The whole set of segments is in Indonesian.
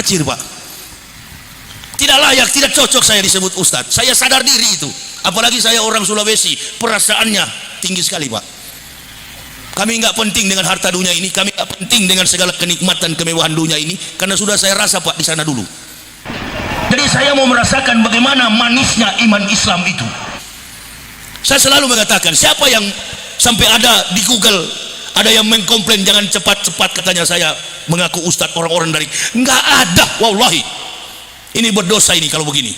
kecil Pak. Tidak layak, tidak cocok saya disebut ustadz. Saya sadar diri itu. Apalagi saya orang Sulawesi, perasaannya tinggi sekali Pak. Kami nggak penting dengan harta dunia ini, kami nggak penting dengan segala kenikmatan kemewahan dunia ini, karena sudah saya rasa Pak di sana dulu. Jadi saya mau merasakan bagaimana manisnya iman Islam itu. Saya selalu mengatakan, siapa yang sampai ada di Google, ada yang mengkomplain jangan cepat-cepat katanya saya mengaku ustadz, orang-orang dari, nggak ada, wallahi. Ini berdosa ini kalau begini.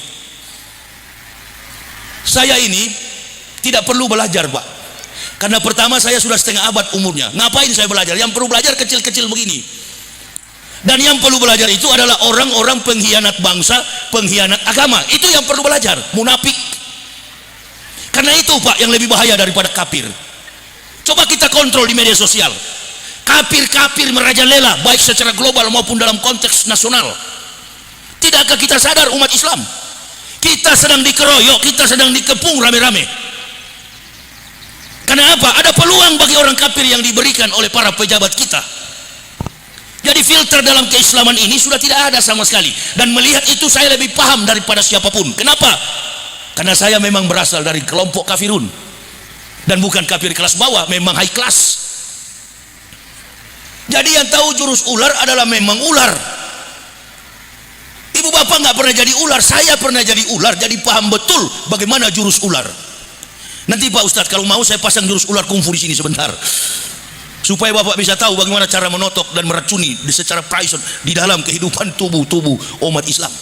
Saya ini tidak perlu belajar Pak, karena pertama saya sudah setengah abad umurnya. Ngapain saya belajar? Yang perlu belajar kecil-kecil begini. Dan yang perlu belajar itu adalah orang-orang pengkhianat bangsa, pengkhianat agama. Itu yang perlu belajar, munafik. Karena itu Pak yang lebih bahaya daripada kafir. Coba kita kontrol di media sosial. Kafir-kafir merajalela baik secara global maupun dalam konteks nasional. Tidakkah kita sadar umat Islam? Kita sedang dikeroyok, kita sedang dikepung rame-rame. Karena apa? Ada peluang bagi orang kafir yang diberikan oleh para pejabat kita. Jadi filter dalam keislaman ini sudah tidak ada sama sekali. Dan melihat itu saya lebih paham daripada siapapun. Kenapa? Karena saya memang berasal dari kelompok kafirun. Dan bukan kafir kelas bawah, memang high class. Jadi yang tahu jurus ular adalah memang ular. Ibu bapak nggak pernah jadi ular, saya pernah jadi ular, jadi paham betul bagaimana jurus ular. Nanti Pak Ustadz kalau mau saya pasang jurus ular kungfu di sini sebentar, supaya bapak bisa tahu bagaimana cara menotok dan meracuni secara prison di dalam kehidupan tubuh umat Islam.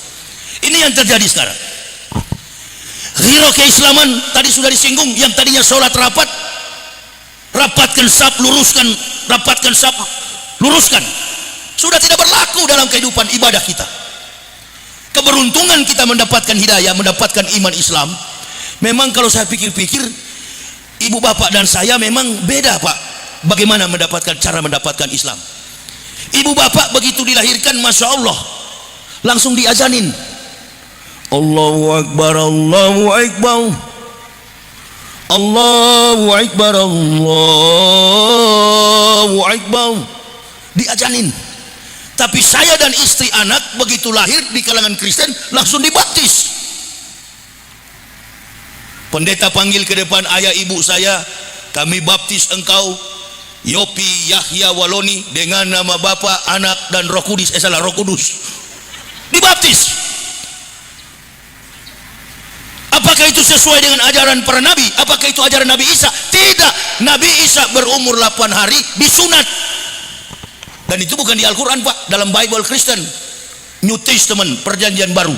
Ini yang terjadi sekarang. Hero keislaman tadi sudah disinggung, yang tadinya sholat rapat, rapatkan saf, luruskan, rapatkan saf, luruskan, sudah tidak berlaku dalam kehidupan ibadah kita. Keberuntungan kita mendapatkan hidayah, mendapatkan iman Islam. Memang kalau saya pikir-pikir, ibu bapak dan saya memang beda Pak, bagaimana cara mendapatkan Islam. Ibu bapak begitu dilahirkan, Masya Allah, langsung diazanin, Allahu Akbar, Allahu Akbar, Allahu Akbar, Allahu Akbar, diazanin. Tapi saya dan istri anak begitu lahir di kalangan Kristen langsung dibaptis. Pendeta panggil ke depan ayah ibu saya, kami baptis engkau Yopi Yahya Waloni dengan nama Bapa, Anak dan Roh Kudus. Roh Kudus. Dibaptis. Apakah itu sesuai dengan ajaran para nabi? Apakah itu ajaran Nabi Isa? Tidak. Nabi Isa berumur 8 hari disunat. Dan itu bukan di Al-Quran Pak, dalam Bible Kristen, New Testament, perjanjian baru,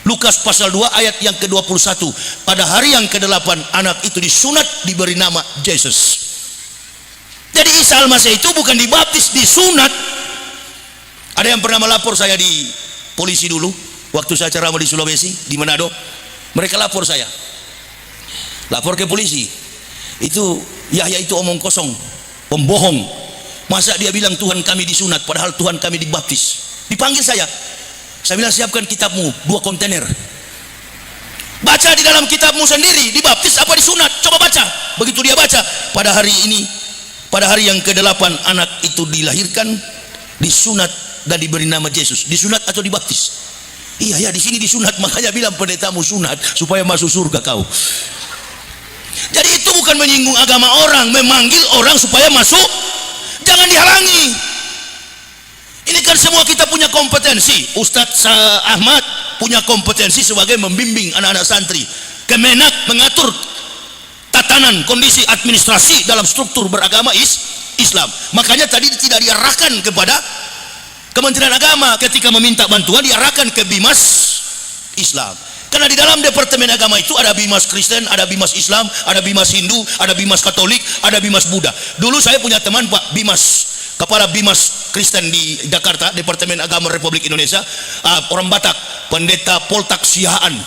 Lukas pasal 2 ayat yang ke-21. Pada hari yang ke-8 anak itu disunat, diberi nama Jesus. Jadi Isa Al-Masih itu bukan dibaptis, disunat. Ada yang pernah melapor saya di polisi dulu, waktu saya ceramah di Sulawesi, di Manado. Mereka lapor saya, lapor ke polisi, itu Yahya itu omong kosong, pembohong. Masa dia bilang Tuhan kami disunat, padahal Tuhan kami dibaptis. Dipanggil saya bilang siapkan kitabmu 2 kontainer. Baca di dalam kitabmu sendiri, dibaptis apa disunat? Coba baca. Begitu dia baca, pada hari ini, pada hari yang ke-8 anak itu dilahirkan, disunat dan diberi nama Yesus. Disunat atau dibaptis? Iya ya, di sini disunat, makanya bilang pendetamu sunat supaya masuk surga kau. Jadi itu bukan menyinggung agama orang, memanggil orang supaya masuk. Jangan dihalangi. Ini kan semua kita punya kompetensi. Ustadz Ahmad punya kompetensi sebagai membimbing anak-anak santri. Kemenak mengatur tatanan kondisi administrasi dalam struktur beragama Islam. Makanya tadi tidak diarahkan kepada Kementerian Agama, ketika meminta bantuan diarahkan ke Bimas Islam. Karena di dalam Departemen Agama itu ada Bimas Kristen, ada Bimas Islam, ada Bimas Hindu, ada Bimas Katolik, ada Bimas Buddha. Dulu saya punya teman Pak Bimas, kepala Bimas Kristen di Jakarta, Departemen Agama Republik Indonesia, orang Batak, Pendeta Poltak Sihaan.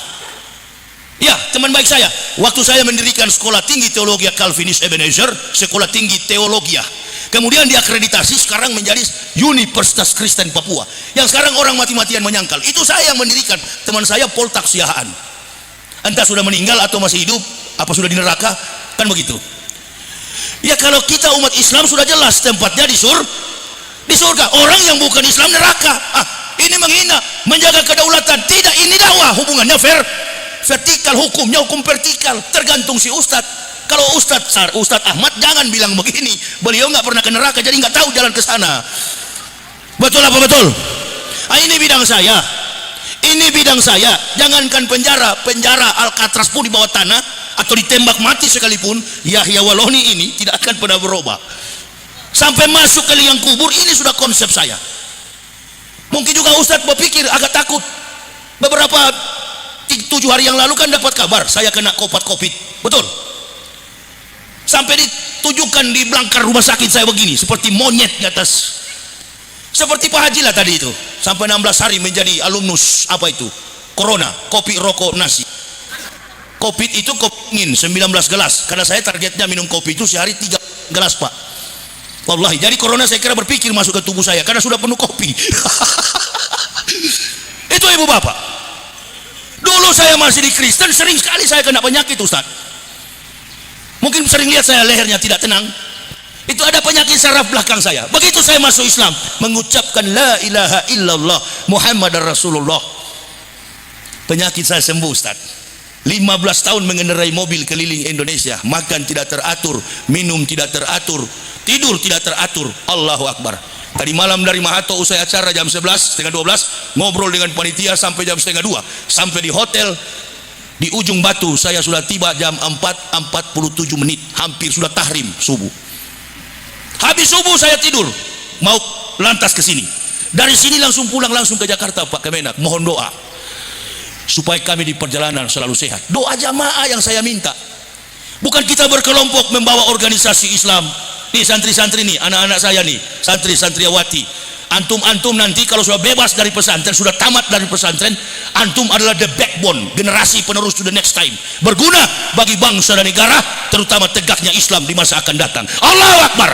Ya, teman baik saya. Waktu saya mendirikan Sekolah Tinggi Teologi Calvinis Ebenezer, Sekolah Tinggi Teologia, kemudian diakreditasi sekarang menjadi Universitas Kristen Papua, yang sekarang orang mati-matian menyangkal. Itu saya yang mendirikan, teman saya Poltak Sihaan. Entah sudah meninggal atau masih hidup, apa sudah di neraka, kan begitu. Ya kalau kita umat Islam sudah jelas tempatnya di surga. Orang yang bukan Islam neraka. ini menghina, menjaga kedaulatan. Tidak, ini dakwah. Hubungannya vertikal, hukumnya hukum vertikal, tergantung si ustadz. Kalau Ustadz Ahmad jangan bilang begini, beliau nggak pernah ke neraka, jadi nggak tahu jalan ke sana. Betul apa betul? Ini bidang saya, ini bidang saya. Jangankan penjara Alcatraz pun di bawah tanah atau ditembak mati sekalipun, Yahya Waloni ini tidak akan pernah berubah. Sampai masuk ke liang kubur, ini sudah konsep saya. Mungkin juga Ustadz berpikir agak takut. Beberapa 7 hari yang lalu kan dapat kabar saya kena COVID, betul? Sampai ditujukan di belangkar rumah sakit saya begini, seperti monyet di atas. Seperti Pak Haji lah tadi itu, sampai 16 hari menjadi alumnus apa itu? Corona, kopi, rokok, nasi. COVID itu kopi ingin 19 gelas, karena saya targetnya minum kopi itu sehari 3 gelas Pak. Wallahi, jadi corona saya kira berpikir masuk ke tubuh saya, karena sudah penuh kopi. Itu ibu bapak. Dulu saya masih di Kristen, sering sekali saya kena penyakit Ustaz. Mungkin sering lihat saya lehernya tidak tenang. Itu ada penyakit saraf belakang saya. Begitu saya masuk Islam, mengucapkan la ilaha illallah Muhammadar Rasulullah, penyakit saya sembuh Ustaz. 15 tahun mengendarai mobil keliling Indonesia, makan tidak teratur, minum tidak teratur, tidur tidak teratur. Allahu Akbar. Tadi malam dari Mahato usai acara jam 11, setengah 12, ngobrol dengan panitia sampai jam setengah 2. Sampai di hotel di Ujung Batu saya sudah tiba jam 4:47, hampir sudah tahrim subuh. Habis subuh saya tidur, mau lantas ke sini. Dari sini langsung pulang langsung ke Jakarta Pak Kemenak. Mohon doa supaya kami di perjalanan selalu sehat. Doa jamaah yang saya minta. Bukan kita berkelompok membawa organisasi Islam. Nih santri-santri nih, anak-anak saya nih, santri-santriawati. Antum nanti kalau sudah bebas dari pesantren, sudah tamat dari pesantren, antum adalah the backbone, generasi penerus to the next time, berguna bagi bangsa dan negara, terutama tegaknya Islam di masa akan datang. Allahu Akbar.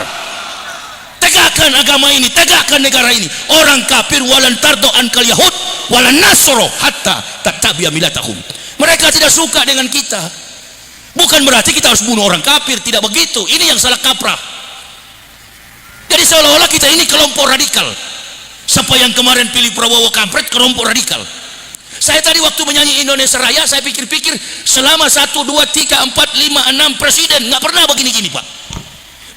Tegakkan agama ini, tegakkan negara ini. Orang kafir walan tardo ankal yahud walan nasoro hatta tattabi'a milatahum. Mereka tidak suka dengan kita. Bukan berarti kita harus bunuh orang kafir, tidak begitu. Ini yang salah kaprah. Jadi seolah-olah kita ini kelompok radikal. Siapa yang kemarin pilih Prabowo kampret, kelompok radikal. Saya tadi waktu menyanyi Indonesia Raya, saya pikir-pikir selama 1, 2, 3, 4, 5, 6 presiden nggak pernah begini-gini Pak.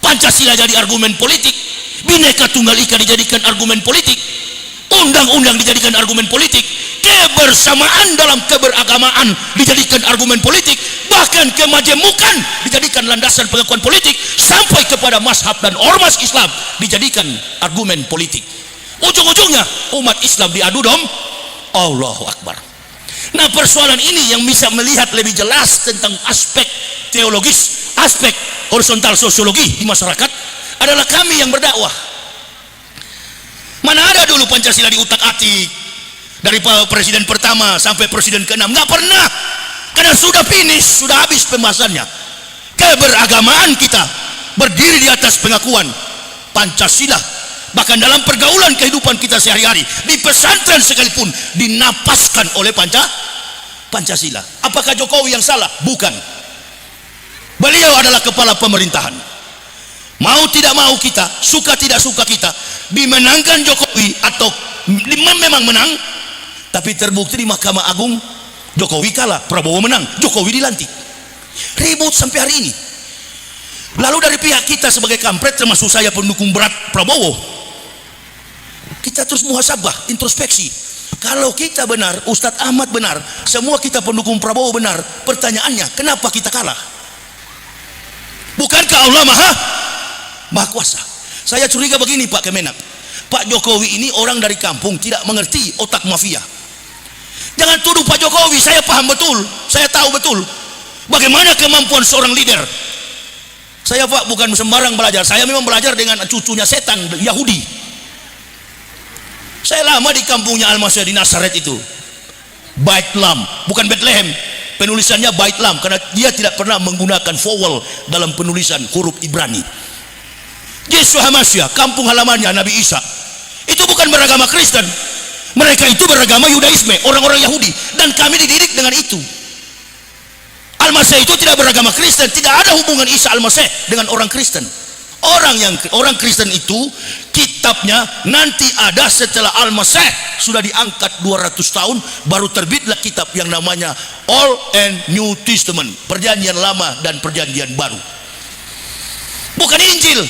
Pancasila jadi argumen politik, Bhinneka Tunggal Ika dijadikan argumen politik, undang-undang dijadikan argumen politik, kebersamaan dalam keberagamaan dijadikan argumen politik, bahkan kemajemukan dijadikan landasan pengakuan politik, sampai kepada mazhab dan ormas Islam dijadikan argumen politik. Ujung-ujungnya umat Islam diadu dom. Allahu Akbar. Nah, persoalan ini yang bisa melihat lebih jelas tentang aspek teologis, aspek horizontal sosiologi di masyarakat adalah kami yang berdakwah. Mana ada dulu Pancasila di utak-atik dari presiden pertama sampai presiden ke-6, nggak pernah, karena sudah finish, sudah habis pembahasannya. Keberagamaan kita berdiri di atas pengakuan Pancasila, bahkan dalam pergaulan kehidupan kita sehari-hari, di pesantren sekalipun dinapaskan oleh Pancasila. Apakah Jokowi yang salah? Bukan. Beliau adalah kepala pemerintahan. Mau tidak mau kita, suka tidak suka kita, dimenangkan Jokowi atau memang menang, tapi terbukti di Mahkamah Agung Jokowi kalah, Prabowo menang, Jokowi dilantik. Ribut sampai hari ini. Lalu dari pihak kita sebagai kampret, termasuk saya pendukung berat Prabowo, kita terus muhasabah, introspeksi. Kalau kita benar, Ustadz Ahmad benar, semua kita pendukung Prabowo benar, pertanyaannya kenapa kita kalah? Bukankah Allah Maha Kuasa? Saya curiga begini Pak Kemenak, Pak Jokowi ini orang dari kampung, tidak mengerti otak mafia. Jangan tuduh Pak Jokowi, saya paham betul, saya tahu betul bagaimana kemampuan seorang leader. Saya Pak bukan sembarang belajar, saya memang belajar dengan cucunya setan Yahudi. Saya lama di kampungnya Al-Masya di Nazaret itu, Bait Lam, bukan Bethlehem, penulisannya Bait Lam, karena dia tidak pernah menggunakan vowel dalam penulisan huruf Ibrani. Yesus Hamasya, kampung halamannya Nabi Isa, itu bukan beragama Kristen, mereka itu beragama Yudaisme, orang-orang Yahudi, dan kami dididik dengan itu. Al-Masih itu tidak beragama Kristen, tidak ada hubungan Isa Al-Masih dengan orang Kristen. Orang Kristen itu kita kitabnya nanti ada setelah Al-Masih sudah diangkat 200 tahun, baru terbitlah kitab yang namanya Old and New Testament, perjanjian lama dan perjanjian baru. Bukan Injil.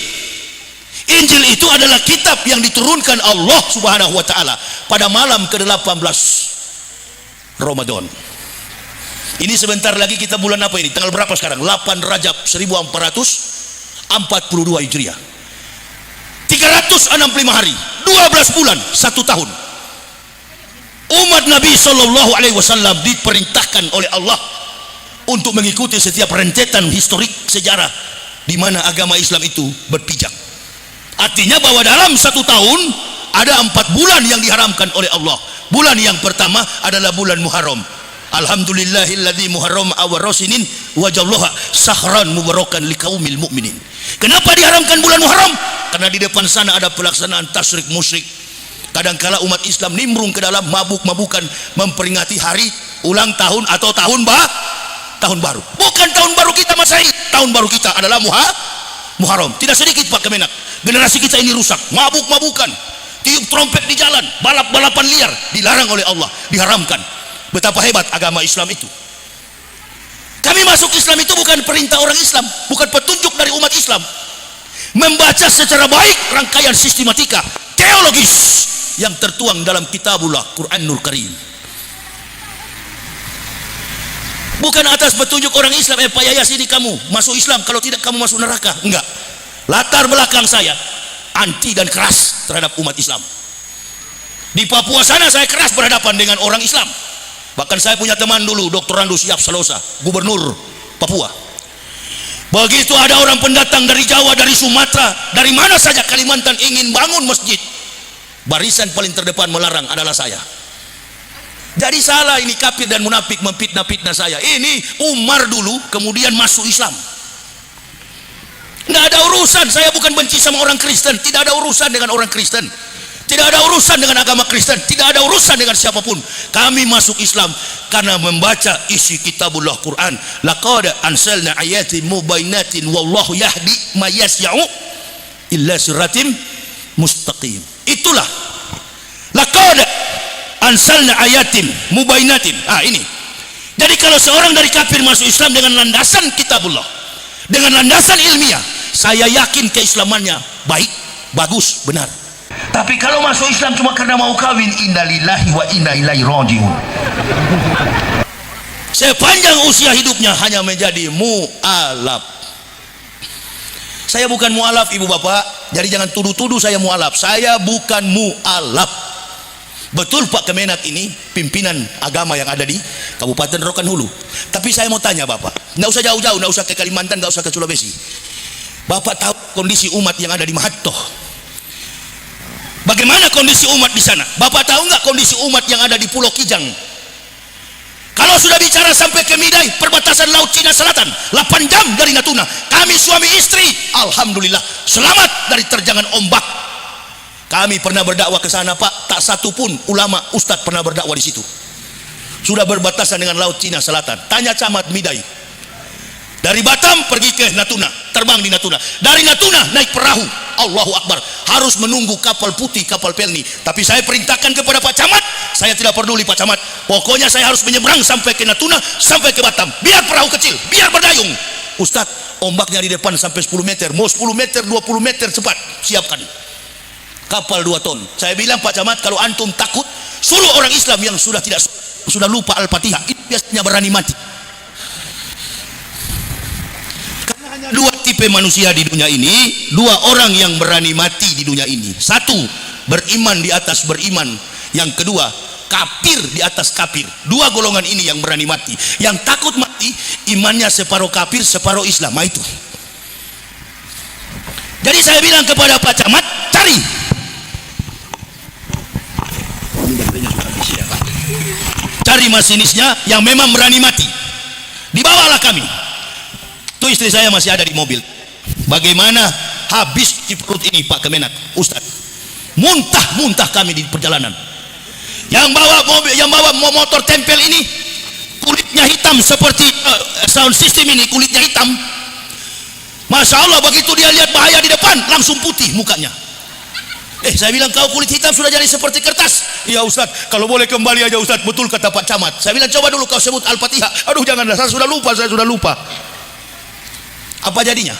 Injil itu adalah kitab yang diturunkan Allah Subhanahu wa taala pada malam ke-18 Ramadan. Ini sebentar lagi kita bulan apa ini? Tanggal berapa sekarang? 8 Rajab 1442 Hijriah. 365 hari, 12 bulan, 1 tahun. Umat Nabi Shallallahu Alaihi Wasallam diperintahkan oleh Allah untuk mengikuti setiap rentetan historik sejarah di mana agama Islam itu berpijak. Artinya bahwa dalam 1 tahun ada 4 bulan yang diharamkan oleh Allah. Bulan yang pertama adalah bulan Muharram. Alhamdulillahilladzi muharram awarosinin wajallaha sahran mubarakan liqaumil mu'minin. Kenapa diharamkan bulan Muharram? Karena di depan sana ada pelaksanaan tasyrik musyrik. Kadangkala umat Islam nimbrung ke dalam mabuk-mabukan memperingati hari ulang tahun atau tahun baru. Bukan tahun baru kita Masehi, tahun baru kita adalah Muharram. Tidak sedikit Pak Kemenak, generasi kita ini rusak, mabuk-mabukan, tiup trompet di jalan, balap-balapan liar, dilarang oleh Allah, diharamkan. Betapa hebat agama Islam itu. Kami masuk Islam itu bukan perintah orang Islam, bukan petunjuk dari umat Islam. Membaca secara baik rangkaian sistematika teologis yang tertuang dalam kitabullah Quranul Karim. Bukan atas petunjuk orang Islam, Pak Yayas ini kamu masuk Islam, kalau tidak kamu masuk neraka. Enggak. Latar belakang saya anti dan keras terhadap umat Islam. Di Papua sana saya keras berhadapan dengan orang Islam. Bahkan saya punya teman dulu, Dr. Randu Siap Salosa, gubernur Papua. Begitu ada orang pendatang dari Jawa, dari Sumatera, dari mana saja Kalimantan ingin bangun masjid, barisan paling terdepan melarang adalah saya. Jadi salah ini kafir dan munafik memfitnah-fitnah saya. Ini Umar dulu kemudian masuk Islam. Nggak ada urusan, saya bukan benci sama orang Kristen, tidak ada urusan dengan orang Kristen. Tidak ada urusan dengan agama Kristen, tidak ada urusan dengan siapapun. Kami masuk Islam karena membaca isi kitabullah Quran. Laqad anzalna ayatin mubayyinatin wallahu yahdi may yasya'u illa siratim mustaqim. Itulah laqad anzalna ayatin mubayyinatin. Ini. Jadi kalau seorang dari kafir masuk Islam dengan landasan kitabullah, dengan landasan ilmiah, saya yakin keislamannya baik, bagus, benar. Tapi kalau masuk Islam cuma karena mau kawin, innalillahi wa inna ilaihi rajiun. Sepanjang usia hidupnya hanya menjadi mu'alaf. Saya bukan mu'alaf ibu bapak, jadi jangan tuduh-tuduh saya mu'alaf. Saya bukan mu'alaf. Betul Pak Kemenak ini pimpinan agama yang ada di Kabupaten Rokan Hulu. Tapi saya mau tanya bapak, nggak usah jauh-jauh, nggak usah ke Kalimantan, nggak usah ke Sulawesi. Bapak tahu kondisi umat yang ada di Mahattoh? Bagaimana kondisi umat di sana? Bapak tahu nggak kondisi umat yang ada di Pulau Kijang? Kalau sudah bicara sampai ke Midai, perbatasan Laut Cina Selatan, 8 jam dari Natuna. Kami suami istri, alhamdulillah, selamat dari terjangan ombak. Kami pernah berdakwah ke sana Pak, tak satu pun ulama ustadz pernah berdakwah di situ. Sudah berbatasan dengan Laut Cina Selatan. Tanya camat Midai. Dari Batam pergi ke Natuna, terbang di Natuna. Dari Natuna naik perahu, Allahu Akbar, harus menunggu kapal putih, kapal pelni. Tapi saya perintahkan kepada Pak Camat, saya tidak peduli Pak Camat, pokoknya saya harus menyeberang sampai ke Natuna, sampai ke Batam. Biar perahu kecil, biar berdayung. Ustadz, ombaknya di depan sampai 10 meter, mau 10 meter, 20 meter cepat, siapkan. Kapal 2 ton. Saya bilang Pak Camat, kalau antum takut, suruh orang Islam yang sudah lupa Al-Fatihah, itu biasanya berani mati. Hanya 2 tipe manusia di dunia ini, 2 orang yang berani mati di dunia ini. 1, beriman di atas beriman. Yang kedua, kafir di atas kafir. 2 golongan ini yang berani mati. Yang takut mati, imannya separuh kafir, separuh Islam. Itu. Jadi saya bilang kepada Pak Camat, cari. Cari masinisnya yang memang berani mati. Dibawalah kami. Istri saya masih ada di mobil. Bagaimana habis di perut ini Pak Kemenak, Ustaz, muntah kami di perjalanan. Yang bawa mobil, yang bawa motor tempel ini kulitnya hitam seperti sound system ini, kulitnya hitam. Masya Allah, begitu dia lihat bahaya di depan langsung putih mukanya. Saya bilang, kau kulit hitam sudah jadi seperti kertas. Iya Ustaz, kalau boleh kembali aja Ustaz. Betul kata Pak Camat. Saya bilang, coba dulu kau sebut Al-Fatihah. Aduh janganlah, saya sudah lupa. Apa jadinya?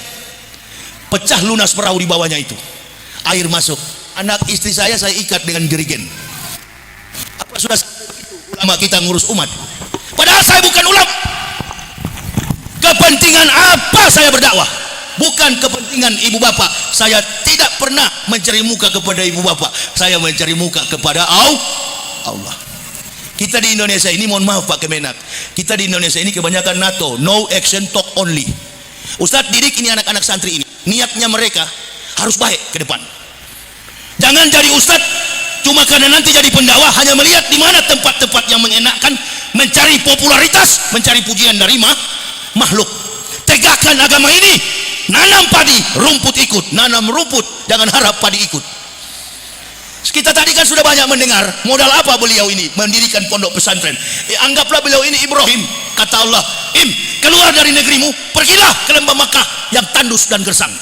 Pecah lunas perahu di bawahnya itu. Air masuk. Anak istri saya ikat dengan jerigen. Apa sudah ulama kita ngurus umat? Padahal saya bukan ulama. Kepentingan apa saya berdakwah? Bukan kepentingan ibu bapak. Saya tidak pernah mencari muka kepada ibu bapak. Saya mencari muka kepada Allah. Kita di Indonesia ini, mohon maaf Pak Kemenak, kita di Indonesia ini kebanyakan NATO, no action talk only. Ustadz didik ini anak-anak santri ini, niatnya mereka harus baik ke depan. Jangan jadi ustadz cuma karena nanti jadi pendakwah hanya melihat di mana tempat-tempat yang mengenakkan, mencari popularitas, mencari pujian dari makhluk. Tegakkan agama ini. Nanam padi, rumput ikut. Nanam rumput, jangan harap padi ikut. Kita tadi kan sudah banyak mendengar modal apa beliau ini mendirikan pondok pesantren. Anggaplah beliau ini Ibrahim. Kata Allah, keluar dari negerimu, pergilah ke lembah Makkah yang tandus dan gersang.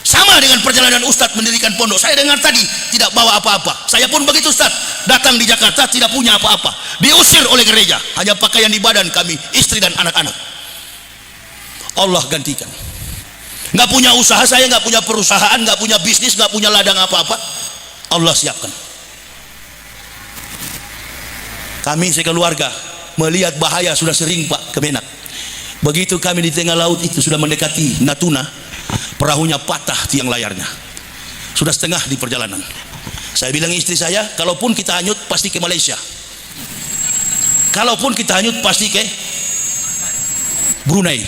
Sama dengan perjalanan Ustadz mendirikan pondok. Saya dengar tadi tidak bawa apa-apa. Saya pun begitu Ustadz, datang di Jakarta tidak punya apa-apa, diusir oleh gereja, hanya pakaian di badan kami, istri dan anak-anak. Allah gantikan. Nggak punya usaha, saya nggak punya perusahaan, nggak punya bisnis, nggak punya ladang apa-apa, Allah siapkan. Kami sekeluarga melihat bahaya sudah sering Pak Kemenak. Begitu kami di tengah laut itu sudah mendekati Natuna, perahunya patah tiang layarnya, sudah setengah di perjalanan. Saya bilang istri saya, kalaupun kita hanyut pasti ke Malaysia, kalaupun kita hanyut pasti ke Brunei.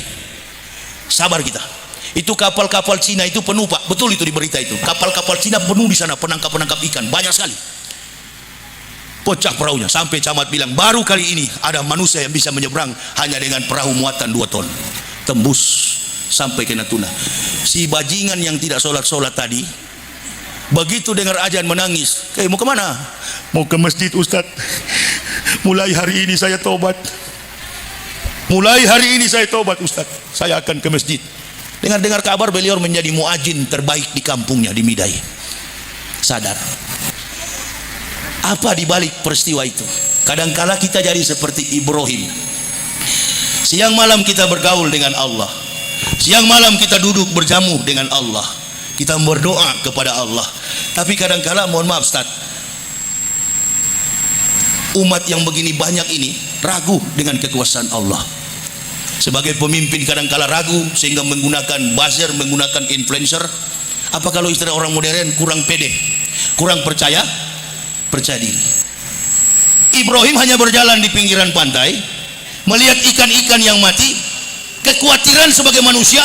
Sabar kita. Itu kapal-kapal Cina itu penuh Pak, betul itu di berita itu. Kapal-kapal Cina penuh di sana, penangkap-penangkap ikan banyak sekali. Pecah perahunya, sampai camat bilang baru kali ini ada manusia yang bisa menyeberang hanya dengan perahu muatan 2 ton, tembus sampai ke Natuna. Si bajingan yang tidak sholat tadi, begitu dengar azan menangis. Mau kemana? Mau ke masjid Ustaz. Mulai hari ini saya tobat. Mulai hari ini saya tobat Ustaz. Saya akan ke masjid. Dengar kabar beliau menjadi muadzin terbaik di kampungnya di Midai. Sadar apa dibalik peristiwa itu? Kadangkala kita jadi seperti Ibrahim. Siang malam kita bergaul dengan Allah. Siang malam kita duduk berjamuh dengan Allah. Kita berdoa kepada Allah. Tapi kadangkala, mohon maaf Ustaz, umat yang begini banyak ini ragu dengan kekuasaan Allah. Sebagai pemimpin kadangkala ragu sehingga menggunakan buzzer, menggunakan influencer. Apa kalau istilah orang modern, kurang pede, kurang percaya diri. Ibrahim hanya berjalan di pinggiran pantai, melihat ikan-ikan yang mati. Kekhawatiran sebagai manusia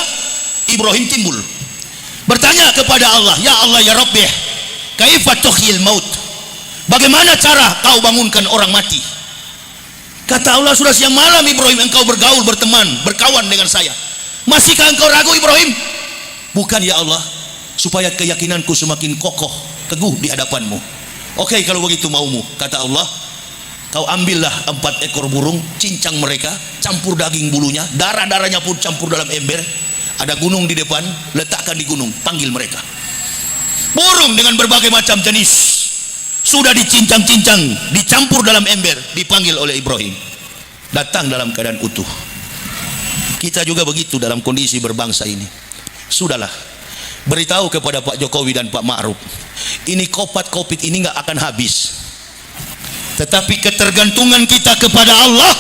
Ibrahim timbul, bertanya kepada Allah, ya Allah ya Rabbi, kaifa tuhyil maut? Bagaimana cara kau bangunkan orang mati? Kata Allah, sudah siang malam Ibrahim engkau bergaul, berteman, berkawan dengan saya. Masihkah engkau ragu Ibrahim? Bukan ya Allah, supaya keyakinanku semakin kokoh, teguh di hadapanmu. Oke, kalau begitu maumu. Kata Allah, kau ambillah 4 ekor burung, cincang mereka, campur daging bulunya, darah-darahnya pun campur dalam ember. Ada gunung di depan, letakkan di gunung, panggil mereka. Burung dengan berbagai macam jenis sudah dicincang-cincang, dicampur dalam ember, dipanggil oleh Ibrahim. Datang dalam keadaan utuh. Kita juga begitu dalam kondisi berbangsa ini. Sudahlah, beritahu kepada Pak Jokowi dan Pak Ma'ruf, ini Covid ini nggak akan habis. Tetapi ketergantungan kita kepada Allah,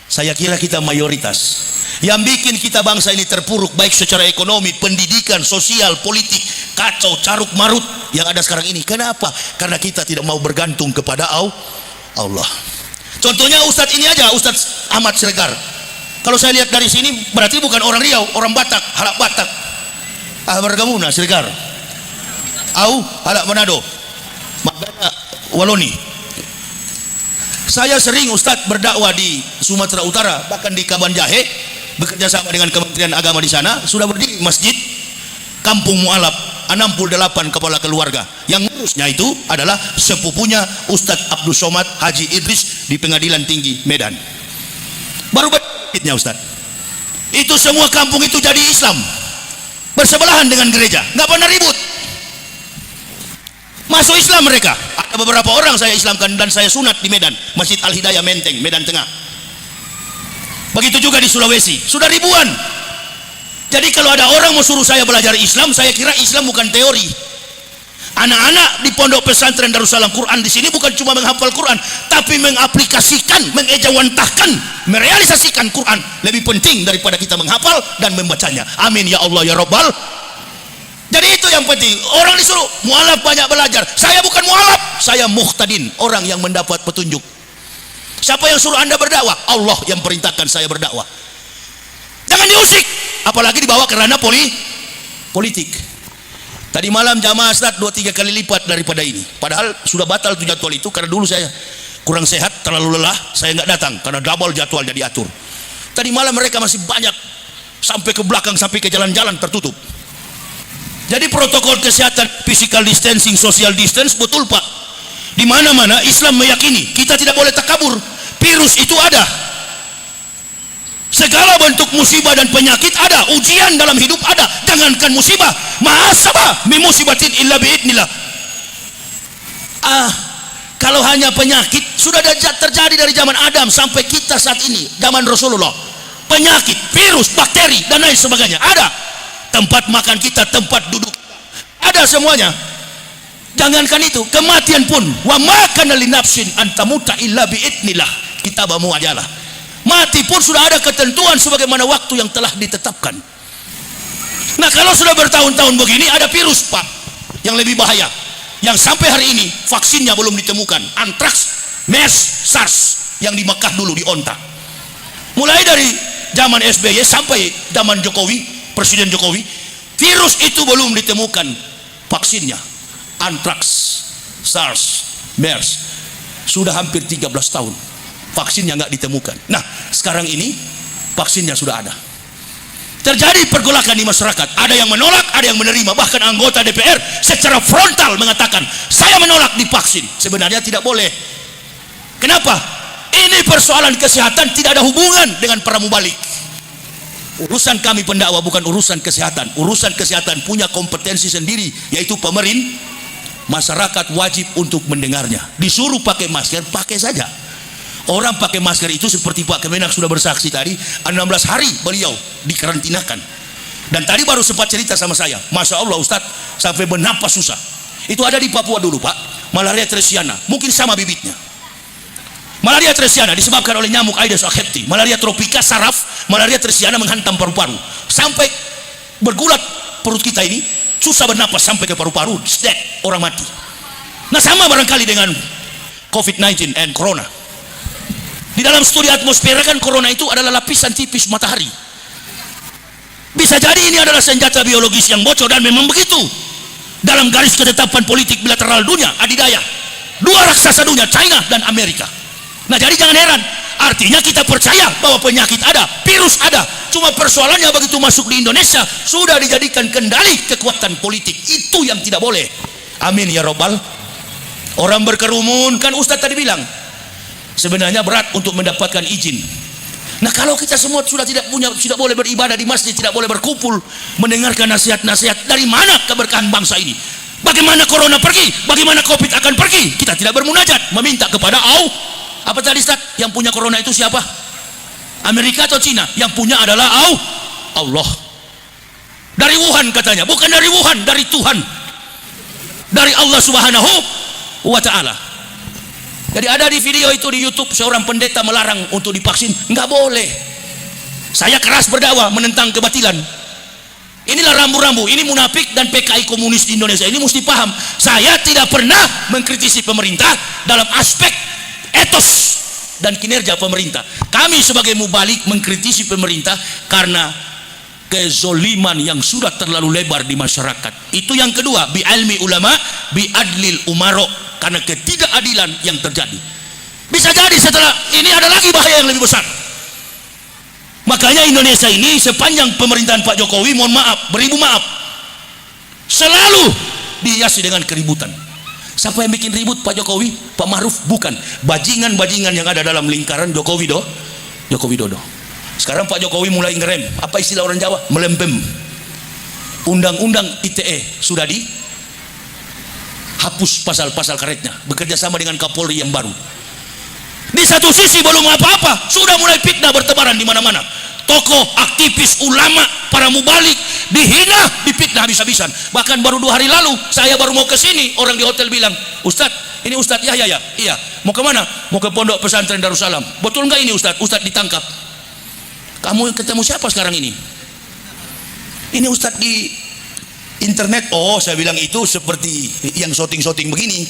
saya kira kita mayoritas. Yang bikin kita bangsa ini terpuruk baik secara ekonomi, pendidikan, sosial, politik, kacau, caruk marut yang ada sekarang ini. Kenapa? Karena kita tidak mau bergantung kepada Allah. Contohnya Ustadz ini aja, Ustadz Ahmad Siregar. Kalau saya lihat dari sini berarti bukan orang Riau, orang Batak, halak Batak. Bergamuna Siregar. Au halak Manado. Magana Waloni. Saya sering Ustadz berdakwah di Sumatera Utara, bahkan di Kaban Jahe, bekerja sama dengan Kementerian Agama di sana. Sudah berdiri masjid Kampung Mu'alaf, 68 kepala keluarga. Yang ngurusnya itu adalah sepupunya Ustadz Abdul Somad Haji Idris di Pengadilan Tinggi Medan. Baru masjidnya Ustadz. Itu semua kampung itu jadi Islam, bersebelahan dengan gereja, nggak pernah ribut. masuk Islam mereka. Ada beberapa orang saya Islamkan dan saya sunat di Medan, Masjid Al Hidayah Menteng, Medan Tengah. Begitu juga di Sulawesi, sudah ribuan. Jadi kalau ada orang mau suruh saya belajar Islam, saya kira Islam bukan teori. Anak-anak di pondok pesantren Darussalam Quran di sini bukan cuma menghafal Quran, tapi mengaplikasikan, mengejawantahkan, merealisasikan Quran lebih penting daripada kita menghafal dan membacanya. Amin ya Allah ya Rabbal. Jadi itu yang penting. Orang disuruh mualaf banyak belajar. Saya bukan mualaf, saya muhtadin, orang yang mendapat petunjuk. Siapa yang suruh Anda berdakwah? Allah yang perintahkan saya berdakwah. Jangan diusik, apalagi dibawa ke ranah politik. Tadi malam jamaah start 2-3 kali lipat daripada ini. Padahal sudah batal tuh jadwal itu karena dulu saya kurang sehat, terlalu lelah, saya nggak datang karena double jadwal jadi atur. Tadi malam mereka masih banyak sampai ke belakang, sampai ke jalan-jalan tertutup. Jadi protokol kesehatan, physical distancing, social distance betul Pak. Di mana-mana Islam meyakini kita tidak boleh takabur. Virus itu ada. Segala bentuk musibah dan penyakit ada, ujian dalam hidup ada. Jangankan musibah, ma'asabah min musibatin illa biidnillah. Kalau hanya penyakit sudah terjadi dari zaman Adam sampai kita saat ini, zaman Rasulullah. Penyakit, virus, bakteri dan lain sebagainya ada. Tempat makan kita, tempat duduk ada semuanya. Jangankan itu, kematian pun wa ma kana linafsin an tamuta illa biidnillah. Kitabamu ajalah. Mati pun sudah ada ketentuan sebagaimana waktu yang telah ditetapkan. Nah kalau sudah bertahun-tahun begini, ada virus Pak yang lebih bahaya, yang sampai hari ini vaksinnya belum ditemukan. Antraks, MERS, SARS yang di Mekah dulu di onta. Mulai dari zaman SBY sampai zaman Jokowi, Presiden Jokowi, virus itu belum ditemukan vaksinnya. Antraks, SARS, MERS sudah hampir 13 tahun vaksinnya nggak ditemukan. Nah sekarang ini vaksinnya sudah ada. Terjadi pergolakan di masyarakat, ada yang menolak, ada yang menerima. Bahkan anggota DPR secara frontal mengatakan saya menolak divaksin. Sebenarnya tidak boleh. Kenapa? Ini persoalan kesehatan, tidak ada hubungan dengan para mubalik. Urusan kami pendakwah bukan urusan kesehatan. Urusan kesehatan punya kompetensi sendiri, yaitu pemerintah. Masyarakat wajib untuk mendengarnya. Disuruh pakai masker, pakai saja. Orang pakai masker itu seperti Pak Kemenak sudah bersaksi tadi, 16 hari beliau dikarantinakan. Dan tadi baru sempat cerita sama saya, Masya Allah Ustadz, sampai bernapas susah. Itu ada di Papua dulu Pak, malaria Tresiana, mungkin sama bibitnya. Malaria Tresiana disebabkan oleh nyamuk Aedes aegypti. Malaria tropika saraf, malaria Tresiana menghantam paru-paru sampai bergulat perut kita ini, susah bernapas sampai ke paru-paru, dead, orang mati. Nah sama barangkali dengan COVID-19 and Corona. Di dalam studi atmosfer kan Corona itu adalah lapisan tipis matahari. Bisa jadi ini adalah senjata biologis yang bocor, dan memang begitu. Dalam garis ketetapan politik bilateral dunia, adidaya dua raksasa dunia, China dan Amerika. Nah jadi jangan heran, artinya kita percaya bahwa penyakit ada, virus ada. Cuma persoalannya begitu masuk di Indonesia sudah dijadikan kendali kekuatan politik. Itu yang tidak boleh. Amin ya Rabbal. Orang berkerumun, kan Ustadz tadi bilang sebenarnya berat untuk mendapatkan izin. Nah kalau kita semua sudah tidak boleh beribadah di masjid, tidak boleh berkumpul, mendengarkan nasihat-nasihat, dari mana keberkahan bangsa ini? Bagaimana corona pergi? Bagaimana covid akan pergi? Kita tidak bermunajat, meminta kepada Allah. Apa tadi Ustaz? Yang punya corona itu siapa? Amerika atau Cina? Yang punya adalah Allah. Dari Wuhan katanya, bukan dari Wuhan, dari Tuhan, dari Allah Subhanahu wa Ta'ala. Jadi ada di video itu di YouTube, seorang pendeta melarang untuk divaksin. Nggak boleh. Saya keras berdakwah menentang kebatilan. Inilah rambu-rambu, ini munafik dan PKI komunis di Indonesia ini mesti paham. Saya tidak pernah mengkritisi pemerintah dalam aspek etos dan kinerja pemerintah. Kami sebagai mubalik mengkritisi pemerintah karena kezoliman yang sudah terlalu lebar di masyarakat. Itu yang kedua, bi ilmi ulama, bi adlil umaro, karena ketidakadilan yang terjadi. Bisa jadi setelah ini ada lagi bahaya yang lebih besar. Makanya Indonesia ini sepanjang pemerintahan Pak Jokowi, mohon maaf, beribu maaf, selalu dihiasi dengan keributan. Siapa yang bikin ribut? Pak Jokowi, Pak Maruf? Bukan. Bajingan-bajingan yang ada dalam lingkaran Joko Widodo. Sekarang Pak Jokowi mulai ngerem. Apa istilah orang Jawa? Melempem. Undang-undang ITE sudah hapus pasal-pasal karetnya, bekerja sama dengan Kapolri yang baru. Di satu sisi belum apa-apa, sudah mulai fitnah bertebaran di mana-mana. Tokoh, aktivis, ulama, para mubalik dihina, difitnah habis-habisan. Bahkan baru 2 hari lalu saya baru mau ke sini, orang di hotel bilang, "Ustadz, ini Ustadz ya, iya. Mau ke mana? Mau ke Pondok Pesantren Darussalam. Betul nggak ini Ustadz? Ustadz ditangkap." "Kamu ketemu siapa sekarang ini?" "Ini Ustadz di internet." "Oh," saya bilang, "itu seperti yang shooting begini.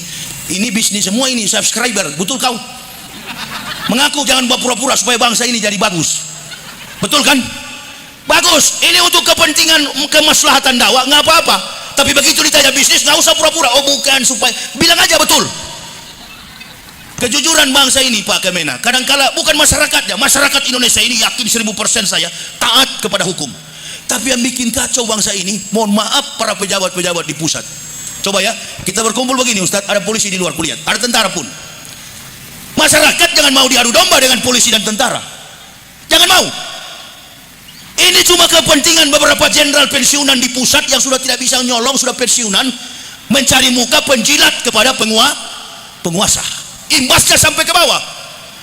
Ini bisnis semua, ini subscriber. Betul kau? Mengaku, jangan buat pura-pura supaya bangsa ini jadi bagus. Betul kan? Bagus. Ini untuk kepentingan kemaslahatan dakwah, nggak apa-apa. Tapi begitu ditanya bisnis, nggak usah pura-pura. Oh bukan, supaya bilang aja betul." Kejujuran bangsa ini Pak Kemenak, kadangkala bukan masyarakatnya, masyarakat Indonesia ini yakin 1000% saya taat kepada hukum. Tapi yang bikin kacau bangsa ini, mohon maaf, para pejabat-pejabat di pusat. Coba ya, kita berkumpul begini Ustadz, ada polisi di luar kuliah, ada tentara pun. Masyarakat jangan mau diadu domba dengan polisi dan tentara. Jangan mau. Ini cuma kepentingan beberapa jenderal pensiunan di pusat yang sudah tidak bisa nyolong, sudah pensiunan, mencari muka penjilat kepada penguasa. Imbasnya sampai ke bawah.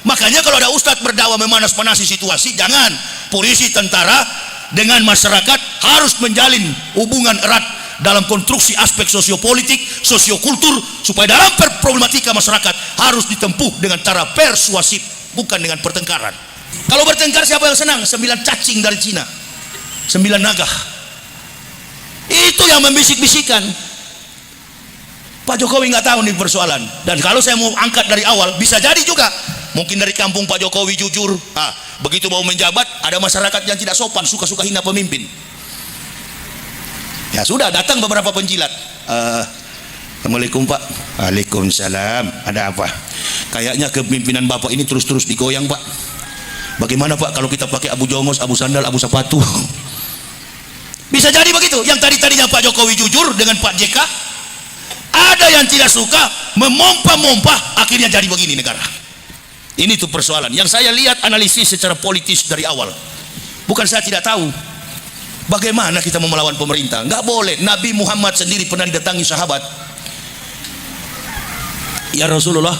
Makanya kalau ada ustadz berdakwah memanas-manasi situasi, jangan. Polisi, tentara dengan masyarakat harus menjalin hubungan erat dalam konstruksi aspek sosiopolitik, sosiokultur, supaya dalam problematika masyarakat harus ditempuh dengan cara persuasif, bukan dengan pertengkaran. Kalau bertengkar siapa yang senang? 9 cacing dari Cina, 9 naga. Itu yang membisik-bisikan. Pak Jokowi nggak tahu nih persoalan. Dan kalau saya mau angkat dari awal, bisa jadi juga mungkin dari kampung Pak Jokowi jujur. Begitu mau menjabat, ada masyarakat yang tidak sopan, suka-suka hina pemimpin. Ya sudah, datang beberapa penjilat. "Assalamualaikum Pak." "Waalaikumsalam. Ada apa?" "Kayaknya kepemimpinan Bapak ini terus-terus digoyang Pak. Bagaimana Pak kalau kita pakai Abu Jongos, Abu Sandal, Abu Sepatu?" Bisa jadi begitu. Yang tadinya Pak Jokowi jujur dengan Pak JK, ada yang tidak suka, memompa-mompa, akhirnya jadi begini negara. Ini tuh persoalan yang saya lihat, analisis secara politis dari awal. Bukan saya tidak tahu bagaimana kita mau melawan pemerintah. Nggak boleh. Nabi Muhammad sendiri pernah didatangi sahabat. "Ya Rasulullah,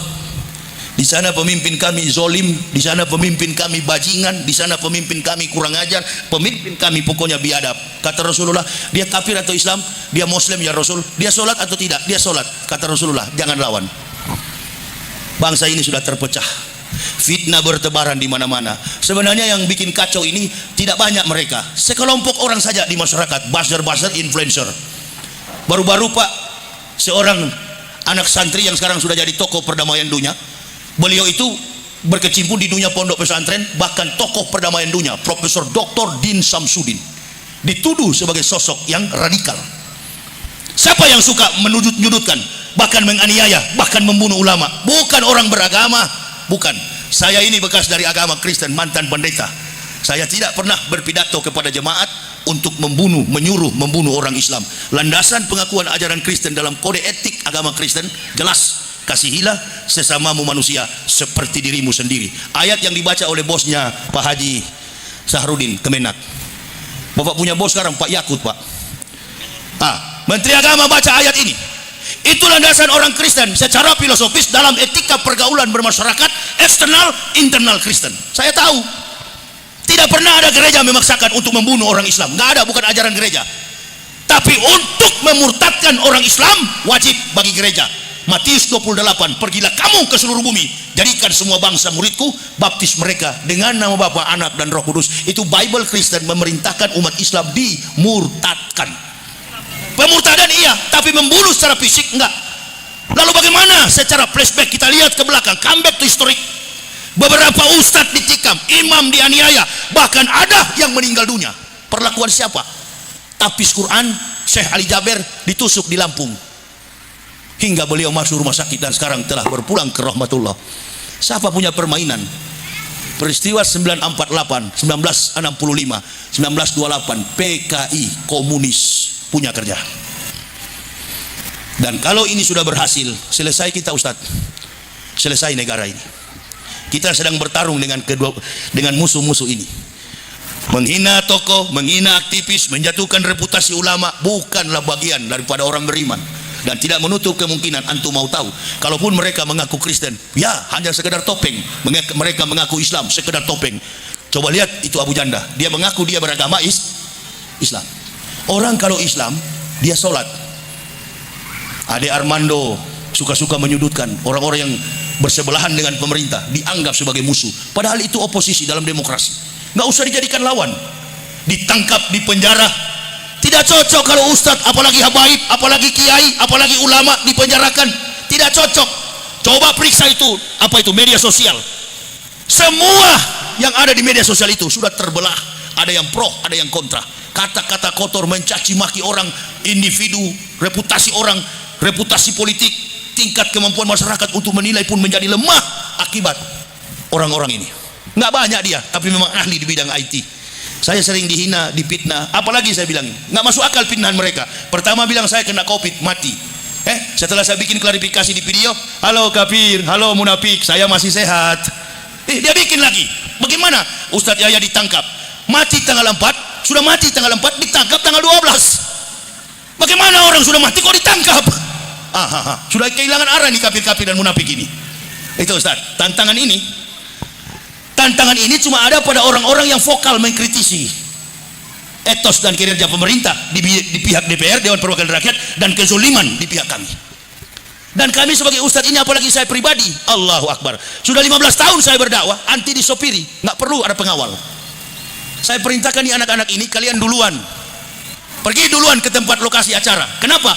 di sana pemimpin kami zolim, di sana pemimpin kami bajingan, di sana pemimpin kami kurang ajar, pemimpin kami pokoknya biadab." Kata Rasulullah, "Dia kafir atau Islam?" "Dia Muslim ya Rasul." "Dia sholat atau tidak?" "Dia sholat." Kata Rasulullah, "Jangan lawan." Bangsa ini sudah terpecah, fitnah bertebaran di mana-mana. Sebenarnya yang bikin kacau ini tidak banyak mereka, sekelompok orang saja di masyarakat, buzzer-buzzer, influencer. Baru-baru Pak, seorang anak santri yang sekarang sudah jadi tokoh perdamaian dunia. Beliau itu berkecimpung di dunia pondok pesantren, bahkan tokoh perdamaian dunia, Profesor Dr. Din Samsudin, dituduh sebagai sosok yang radikal. Siapa yang suka menyudutkan, bahkan menganiaya, bahkan membunuh ulama? Bukan orang beragama, bukan. Saya ini bekas dari agama Kristen, mantan pendeta. Saya tidak pernah berpidato kepada jemaat untuk menyuruh membunuh orang Islam. Landasan pengakuan ajaran Kristen dalam kode etik agama Kristen jelas, kasihilah sesamamu manusia seperti dirimu sendiri. Ayat yang dibaca oleh bosnya Pak Haji Sahrudin Kemenak. Bapak punya bos sekarang Pak Yakut Pak. Menteri Agama baca ayat ini. Itu landasan orang Kristen secara filosofis dalam etika pergaulan bermasyarakat, eksternal, internal Kristen. Saya tahu tidak pernah ada gereja memaksakan untuk membunuh orang Islam. Nggak ada, bukan ajaran gereja. Tapi untuk memurtadkan orang Islam wajib bagi gereja. Matius 28, "Pergilah kamu ke seluruh bumi, jadikan semua bangsa muridku, baptis mereka dengan nama Bapa, Anak dan Roh Kudus." Itu Bible Kristen memerintahkan umat Islam dimurtadkan. Pemurtadan iya, tapi membunuh secara fisik enggak. Lalu bagaimana secara flashback kita lihat ke belakang, comeback to historik. Beberapa ustadz ditikam, imam dianiaya, bahkan ada yang meninggal dunia. Perlakuan siapa? Tahfiz Quran Syekh Ali Jaber ditusuk di Lampung hingga beliau masuk rumah sakit dan sekarang telah berpulang ke rahmatullah. Siapa punya permainan? Peristiwa 948, 1965, 1928, PKI komunis punya kerja. Dan kalau ini sudah berhasil, selesai kita Ustadz, selesai negara ini. Kita sedang bertarung dengan musuh-musuh ini. Menghina tokoh, menghina aktivis, menjatuhkan reputasi ulama bukanlah bagian daripada orang beriman. Dan tidak menutup kemungkinan antum mau tahu, kalaupun mereka mengaku Kristen, ya hanya sekedar topeng. Mereka mengaku Islam, sekedar topeng. Coba lihat itu Abu Janda, dia mengaku dia beragama Islam. Orang kalau Islam, dia sholat. Ade Armando suka-suka menyudutkan orang-orang yang bersebelahan dengan pemerintah, dianggap sebagai musuh. Padahal itu oposisi dalam demokrasi. Nggak usah dijadikan lawan. Ditangkap, dipenjara. Tidak cocok kalau ustadz, apalagi habaib, apalagi kiai, apalagi ulama dipenjarakan. Tidak cocok. Coba periksa itu, apa itu media sosial. Semua yang ada di media sosial itu sudah terbelah. Ada yang pro, ada yang kontra. Kata-kata kotor, mencaci maki orang, individu, reputasi orang, reputasi politik, tingkat kemampuan masyarakat untuk menilai pun menjadi lemah akibat orang-orang ini. Nggak banyak dia, tapi memang ahli di bidang IT. Saya sering dihina, dipitnah. Apalagi saya bilang, nggak masuk akal fitnahan mereka. Pertama bilang saya kena COVID, mati. Setelah saya bikin klarifikasi di video, halo kafir, halo munafik, saya masih sehat. Dia bikin lagi. Bagaimana? Ustadz Yahya ditangkap, mati tanggal 4, sudah mati tanggal 4, ditangkap tanggal 12. Bagaimana orang sudah mati kok ditangkap? Sudah kehilangan arah nih kafir-kafir dan munafik ini. Itu Ustadz, tantangan ini cuma ada pada orang-orang yang vokal mengkritisi etos dan kinerja pemerintah di pihak DPR, Dewan Perwakilan Rakyat, dan kezoliman di pihak kami. Dan kami sebagai ustadz ini, apalagi saya pribadi, Allahu Akbar, sudah 15 tahun saya berdakwah, anti disopiri, nggak perlu ada pengawal. Saya perintahkan nih anak-anak ini, kalian duluan, pergi duluan ke tempat lokasi acara. Kenapa?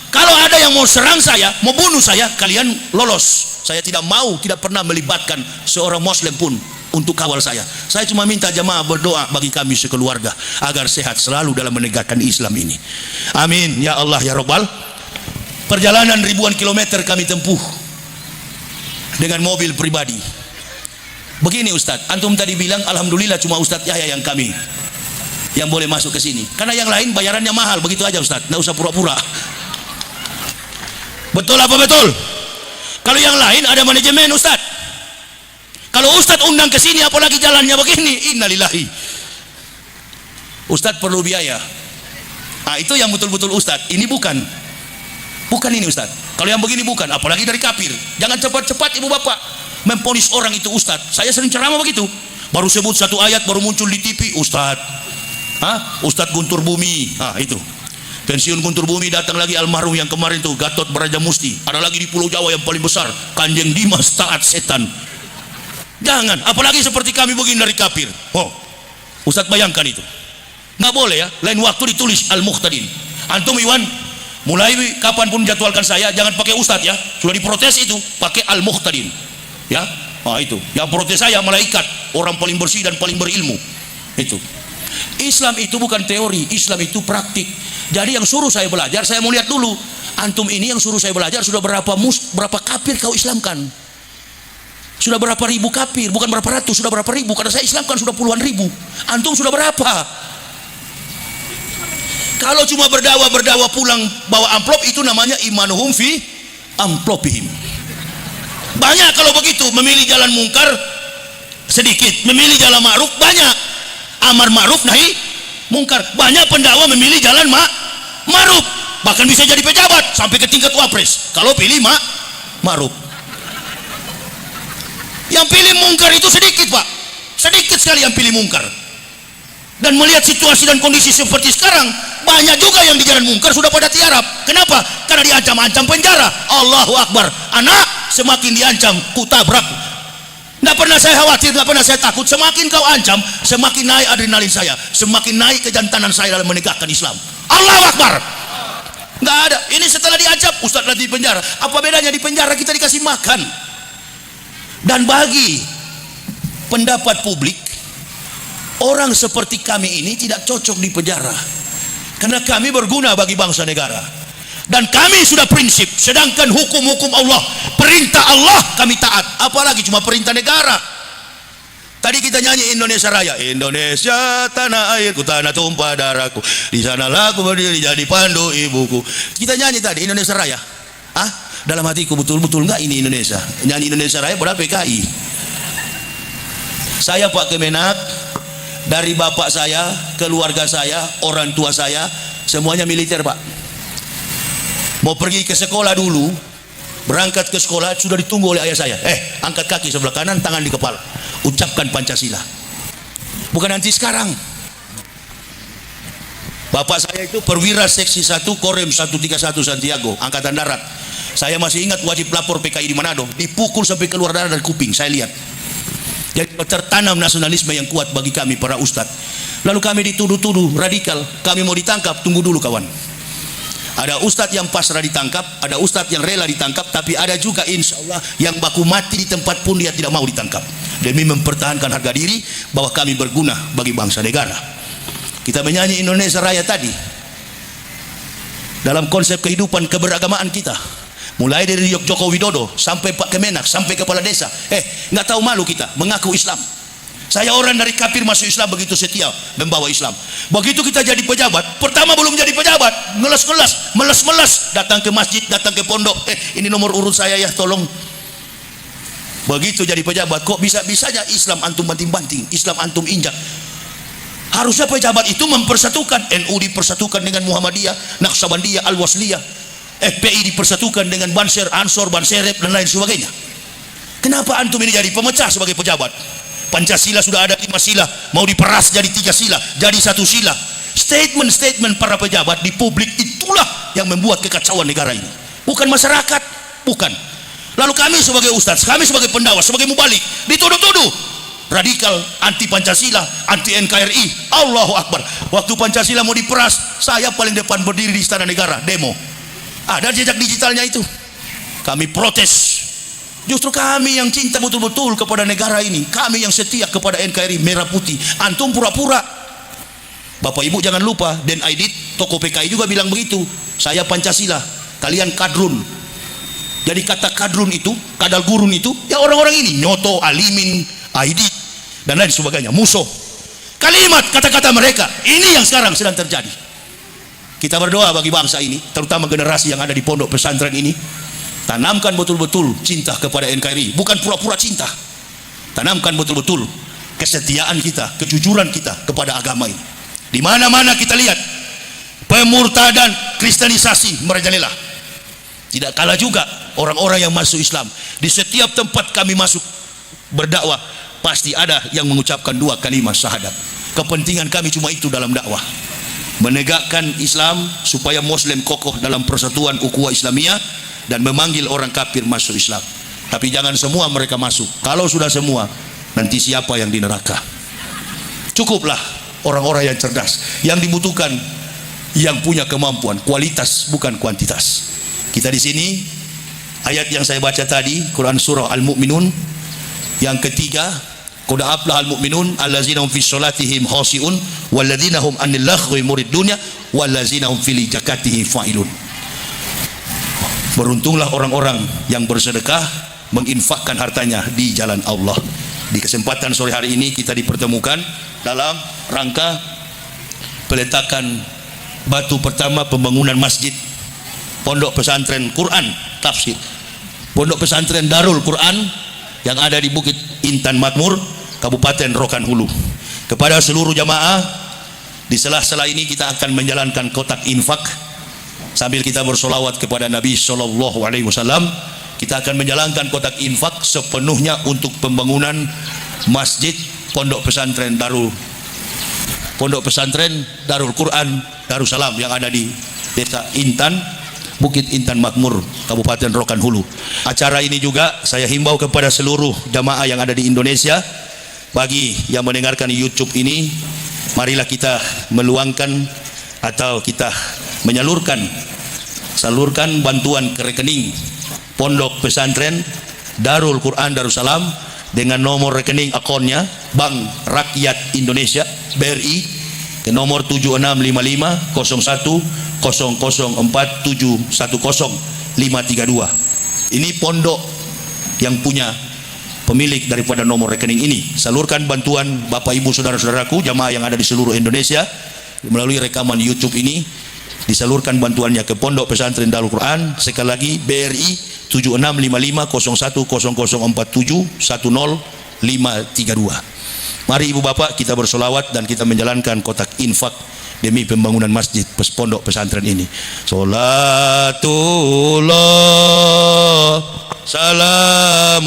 Kalau ada yang mau serang saya, mau bunuh saya, kalian lolos. Saya tidak mau, tidak pernah melibatkan seorang muslim pun untuk kawal saya. Saya cuma minta jamaah berdoa bagi kami sekeluarga agar sehat selalu dalam menegakkan Islam ini. Amin ya Allah ya Rabbal. Perjalanan ribuan kilometer kami tempuh dengan mobil pribadi. Begini Ustadz, antum tadi bilang alhamdulillah cuma Ustadz Yahya yang boleh masuk ke sini. Karena yang lain bayarannya mahal, begitu aja Ustadz, nggak usah pura-pura. Betul apa betul? Kalau yang lain ada manajemen Ustadz. Kalau Ustadz undang ke sini, apalagi jalannya begini, innalillahi. Ustadz perlu biaya. Itu yang betul-betul Ustadz. Ini bukan ini Ustadz. Kalau yang begini bukan, apalagi dari kafir. Jangan cepat-cepat ibu bapak memponis orang itu Ustadz. Saya sering ceramah begitu. Baru sebut satu ayat, baru muncul di TV Ustadz. Ustadz Guntur Bumi. Itu. Pensiun Guntur Bumi, datang lagi almarhum yang kemarin tuh, Gatot Brajamusti. Ada lagi di Pulau Jawa yang paling besar, Kanjeng Dimas taat setan. Jangan, apalagi seperti kami begini dari kafir. Ustadz bayangkan itu. Nggak boleh ya, lain waktu ditulis Al-Muhtadin. Antum Iwan, mulai kapanpun jadwalkan saya, jangan pakai Ustadz ya. Sudah diprotes itu, pakai Al-Muhtadin. Ya, itu. Yang protes saya malaikat, orang paling bersih dan paling berilmu. Itu. Islam itu bukan teori, Islam itu praktik. Jadi yang suruh saya belajar, saya mau lihat dulu, antum ini yang suruh saya belajar sudah berapa kafir kau Islamkan? Sudah berapa ribu kafir, bukan berapa ratus, sudah berapa ribu. Karena saya Islamkan sudah puluhan ribu. Antum sudah berapa? Kalau cuma berdakwah pulang bawa amplop, itu namanya imanuhum fi amplopihim. Banyak kalau begitu, memilih jalan mungkar sedikit, memilih jalan ma'ruf banyak. Amar ma'ruf nahi mungkar. Banyak pendakwah memilih jalan ma'ruf, bahkan bisa jadi pejabat sampai ke tingkat wapres kalau pilih ma'ruf. Yang pilih mungkar itu sedikit Pak, sedikit sekali yang pilih mungkar. Dan melihat situasi dan kondisi seperti sekarang, banyak juga yang di jalan mungkar sudah pada tiarap. Kenapa? Karena diancam-ancam penjara. Allahu Akbar. Anak, semakin diancam kutabrak. Tidak pernah saya khawatir, tidak pernah saya takut. Semakin kau ancam, semakin naik adrenalin saya, semakin naik kejantanan saya dalam menegakkan Islam. Allahu Akbar. Nggak ada. Ini setelah diancam, Ustadz lagi di penjara. Apa bedanya di penjara kita dikasih makan? Dan bagi pendapat publik, orang seperti kami ini tidak cocok di penjara. Karena kami berguna bagi bangsa negara. Dan kami sudah prinsip, sedangkan hukum-hukum Allah, perintah Allah kami taat, apalagi cuma perintah negara. Tadi kita nyanyi Indonesia Raya, Indonesia tanah airku, tanah tumpah darahku, di sanalah aku berdiri jadi pandu ibuku. Kita nyanyi tadi Indonesia Raya. Dalam hatiku betul-betul enggak ini Indonesia. Nyanyi Indonesia Raya padahal PKI. Saya Pak Kemenak, dari bapak saya, keluarga saya, orang tua saya, semuanya militer Pak. Mau pergi ke sekolah dulu, berangkat ke sekolah sudah ditunggu oleh ayah saya. Angkat kaki sebelah kanan, tangan di kepala, ucapkan Pancasila. Bukan nanti sekarang. Bapak saya itu perwira seksi 1 Korem 131 Santiago, Angkatan Darat. Saya masih ingat wajib lapor PKI di Manado, dipukul sampai keluar darah dari kuping, saya lihat. Jadi tertanam nasionalisme yang kuat bagi kami para ustadz. Lalu kami dituduh-tuduh radikal, kami mau ditangkap, tunggu dulu kawan. Ada ustadz yang pasrah ditangkap, ada ustadz yang rela ditangkap, tapi ada juga insya Allah yang baku mati di tempat pun dia tidak mau ditangkap, demi mempertahankan harga diri bahwa kami berguna bagi bangsa negara. Kita menyanyi Indonesia Raya tadi dalam konsep kehidupan keberagamaan kita, mulai dari Joko Widodo sampai Pak Kemenak sampai kepala desa. Nggak tahu malu kita mengaku Islam. Saya orang dari kafir masuk Islam, begitu setia membawa Islam. Begitu kita jadi pejabat, pertama belum jadi pejabat, meles-meles datang ke masjid, datang ke pondok, ini nomor urut saya ya, tolong. Begitu jadi pejabat, kok bisa-bisanya Islam antum banting-banting, Islam antum injak. Harusnya pejabat itu mempersatukan. NU dipersatukan dengan Muhammadiyah, Naqsabandiyah, Al-Wasliyah, FPI dipersatukan dengan Banser, Ansor, Banserep dan lain sebagainya. Kenapa antum ini jadi pemecah sebagai pejabat? Pancasila sudah ada 5 sila, mau diperas jadi 3 sila, jadi 1 sila. Statement-statement para pejabat di publik itulah yang membuat kekacauan negara ini, bukan masyarakat, bukan. Lalu kami sebagai ustadz, kami sebagai pendakwah, sebagai mubalik dituduh-tuduh radikal, anti Pancasila, anti NKRI. Allahu Akbar. Waktu Pancasila mau diperas, saya paling depan berdiri di Istana Negara demo. Ada jejak digitalnya itu. Kami protes. Justru kami yang cinta betul-betul kepada negara ini, kami yang setia kepada NKRI merah putih. Antum pura-pura. Bapak Ibu jangan lupa, Den Aidit, tokoh PKI juga bilang begitu. Saya Pancasila, kalian kadrun. Jadi kata kadrun itu, kadal gurun itu, ya orang-orang ini, Nyoto, Alimin, Aidit dan lain sebagainya, musuh. Kalimat kata-kata mereka, ini yang sekarang sedang terjadi. Kita berdoa bagi bangsa ini, terutama generasi yang ada di pondok pesantren ini. Tanamkan betul-betul cinta kepada NKRI, bukan pura-pura cinta. Tanamkan betul-betul kesetiaan kita, kejujuran kita kepada agama ini. Di mana-mana kita lihat pemurtadan, kristenisasi merajalela. Tidak kalah juga orang-orang yang masuk Islam. Di setiap tempat kami masuk berdakwah, pasti ada yang mengucapkan 2 kalimat syahadat. Kepentingan kami cuma itu dalam dakwah, menegakkan Islam supaya Muslim kokoh dalam persatuan ukhuwah Islamiyah dan memanggil orang kafir masuk Islam. Tapi jangan semua mereka masuk. Kalau sudah semua, nanti siapa yang di neraka? Cukuplah orang-orang yang cerdas. Yang dibutuhkan yang punya kemampuan, kualitas bukan kuantitas. Kita di sini ayat yang saya baca tadi, Quran surah Al-Mu'minun yang ketiga, qad aflaha al-mu'minun allazina hum fi sholatihim khashi'un walladzina hum 'anil laghwi muridun walladzina hum fil zakatihim fa'ilun. Beruntunglah orang-orang yang bersedekah, menginfakkan hartanya di jalan Allah. Di kesempatan sore hari ini kita dipertemukan dalam rangka peletakan batu pertama pembangunan masjid Pondok Pesantren Quran Tafsir, Pondok Pesantren Darul Quran yang ada di Bukit Intan Makmur, Kabupaten Rokan Hulu. Kepada seluruh jamaah, di sela-sela ini kita akan menjalankan kotak infak sambil kita bersolawat kepada Nabi Sallallahu Alaihi Wasallam. Kita akan menjalankan kotak infak sepenuhnya untuk pembangunan masjid Pondok Pesantren Darul Quran Darussalam yang ada di Desa Intan, Bukit Intan Makmur, Kabupaten Rokan Hulu. Acara ini juga saya himbau kepada seluruh jamaah yang ada di Indonesia. Bagi yang mendengarkan YouTube ini, marilah kita meluangkan atau kita salurkan bantuan ke rekening Pondok Pesantren Darul Quran Darussalam dengan nomor rekening akunnya Bank Rakyat Indonesia BRI ke nomor 76550104710532. Ini pondok yang punya pemilik daripada nomor rekening ini. Salurkan bantuan Bapak Ibu saudara-saudaraku jamaah yang ada di seluruh Indonesia melalui rekaman YouTube ini. Disalurkan bantuannya ke Pondok Pesantren Darul Quran. Sekali lagi BRI 76550104710532. Mari Ibu Bapak kita bersolawat dan kita menjalankan kotak infak demi pembangunan masjid pondok pesantren ini. Salatullah salamullah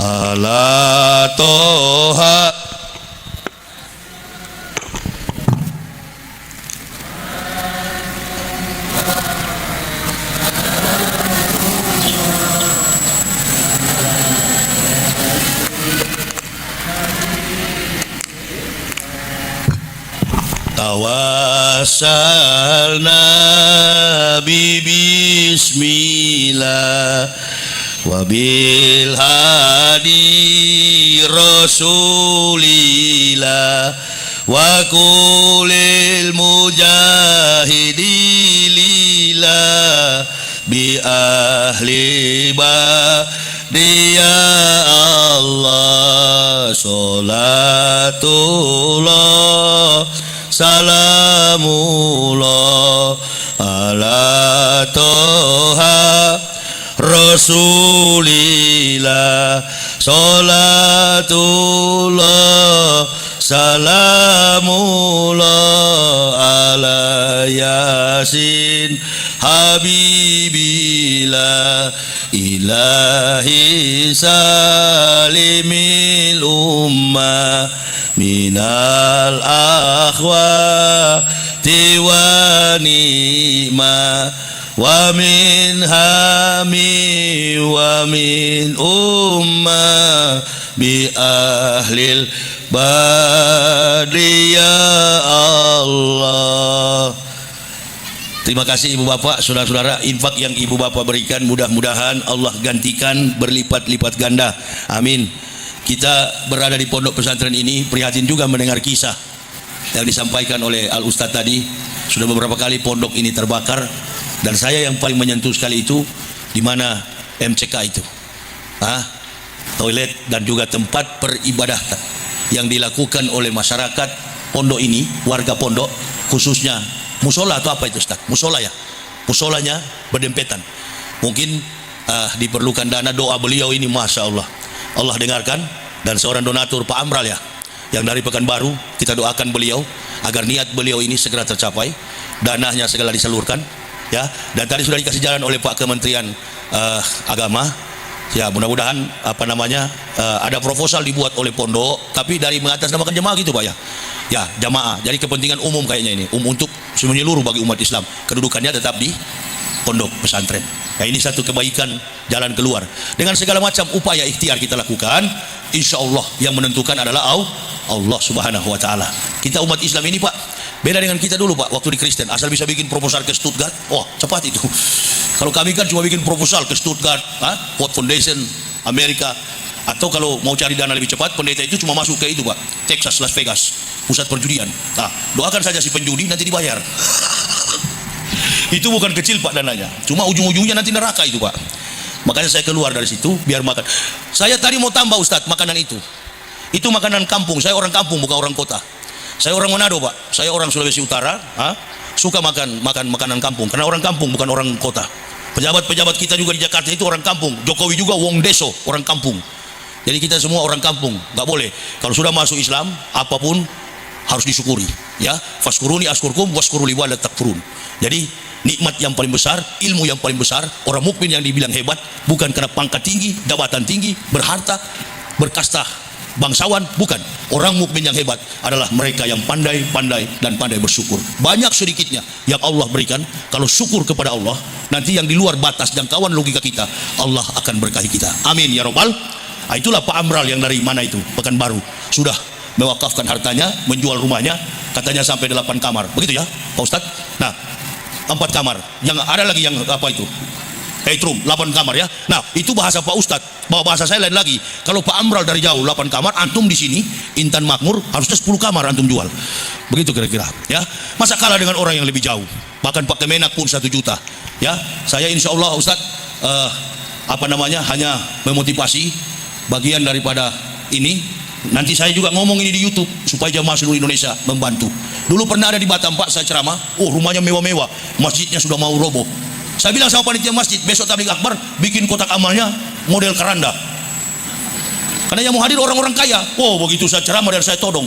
ala toha. Tawassalna bismillah wa bil hadi rasulillah wa kulil mujahidilillah bi ahli dia Allah. Salatullah salamullah ala toha rasulillah. Salatullah salamullah ala yasin habibillah ilahi salimil ummah minal akhwati wa ni'mah wa min hami wa min ummah bi ahlil badri ya Allah. Terima kasih ibu bapak, saudara-saudara. Infak yang ibu bapak berikan mudah-mudahan Allah gantikan berlipat-lipat ganda. Amin. Kita berada di pondok pesantren ini prihatin juga mendengar kisah yang disampaikan oleh Al Ustadz tadi. Sudah beberapa kali pondok ini terbakar, dan saya yang paling menyentuh sekali itu di mana MCK itu, toilet dan juga tempat peribadatan yang dilakukan oleh masyarakat pondok ini, warga pondok, khususnya musola atau apa itu Ustadz? Musola ya, musolanya berdempetan. Mungkin diperlukan dana, doa beliau ini Masya Allah, Allah dengarkan. Dan seorang donatur Pak Amral ya, yang dari Pekanbaru, kita doakan beliau agar niat beliau ini segera tercapai, dananya segera disalurkan ya. Dan tadi sudah dikasih jalan oleh Pak Kementerian Agama ya, mudah-mudahan ada proposal dibuat oleh pondok, tapi dari mengatasnamakan jemaah gitu Pak ya. Ya, jamaah. Jadi kepentingan umum kayaknya ini, untuk menyeluruh bagi umat Islam. Kedudukannya tetap di pondok pesantren. Ya, ini satu kebaikan, jalan keluar. Dengan segala macam upaya ikhtiar kita lakukan, insya Allah yang menentukan adalah Allah Subhanahu wa Ta'ala. Kita umat Islam ini Pak, beda dengan kita dulu Pak, waktu di Kristen, asal bisa bikin proposal ke Stuttgart, cepat itu. Kalau kami kan cuma bikin proposal ke Stuttgart, Ford Foundation, Amerika, atau kalau mau cari dana lebih cepat, pendeta itu cuma masuk ke itu Pak, Texas, Las Vegas, pusat perjudian. Doakan saja si penjudi, nanti dibayar. Itu bukan kecil Pak dananya, cuma ujung-ujungnya nanti neraka itu Pak. Makanya saya keluar dari situ biar makan. Saya tadi mau tambah Ustadz makanan itu makanan kampung. Saya orang kampung bukan orang kota. Saya orang Manado Pak, saya orang Sulawesi Utara, suka makan makanan kampung karena orang kampung bukan orang kota. Pejabat-pejabat kita juga di Jakarta itu orang kampung. Jokowi juga wong deso, orang kampung. Jadi kita semua orang kampung, nggak boleh. Kalau sudah masuk Islam, apapun harus disyukuri ya. Faskuruni askurkum waskuruli wala takfurun. Jadi nikmat yang paling besar, ilmu yang paling besar, orang mukmin yang dibilang hebat bukan karena pangkat tinggi, jabatan tinggi, berharta, berkasta, bangsawan, bukan. Orang mukmin yang hebat adalah mereka yang pandai-pandai dan pandai bersyukur. Banyak sedikitnya yang Allah berikan, kalau syukur kepada Allah, nanti yang di luar batas jangkauan logika kita, Allah akan berkahi kita. Amin ya robbal. Itulah Pak Amral yang dari mana itu, Pekanbaru, sudah mewakafkan hartanya, menjual rumahnya, katanya sampai 8 kamar, begitu ya Pak Ustadz. Nah, 4 kamar, yang ada lagi yang apa itu, 8 room, 8 kamar ya. Nah, itu bahasa Pak Ustadz. Bahasa saya lain lagi. Kalau Pak Amral dari jauh 8 kamar, antum di sini Intan Makmur harusnya 10 kamar antum jual, begitu kira-kira ya. Masa kalah dengan orang yang lebih jauh? Bahkan Pak Kemenak pun 1 juta ya. Saya insya Allah Ustadz hanya memotivasi bagian daripada ini. Nanti saya juga ngomong ini di YouTube supaya jamaah seluruh Indonesia membantu. Dulu pernah ada di Batam Pak, saya ceramah, rumahnya mewah-mewah, masjidnya sudah mau roboh. Saya bilang sama panitia masjid, besok tabligh akbar bikin kotak amalnya model keranda, karena yang mau hadir orang-orang kaya. Begitu saya ceramah dan saya todong,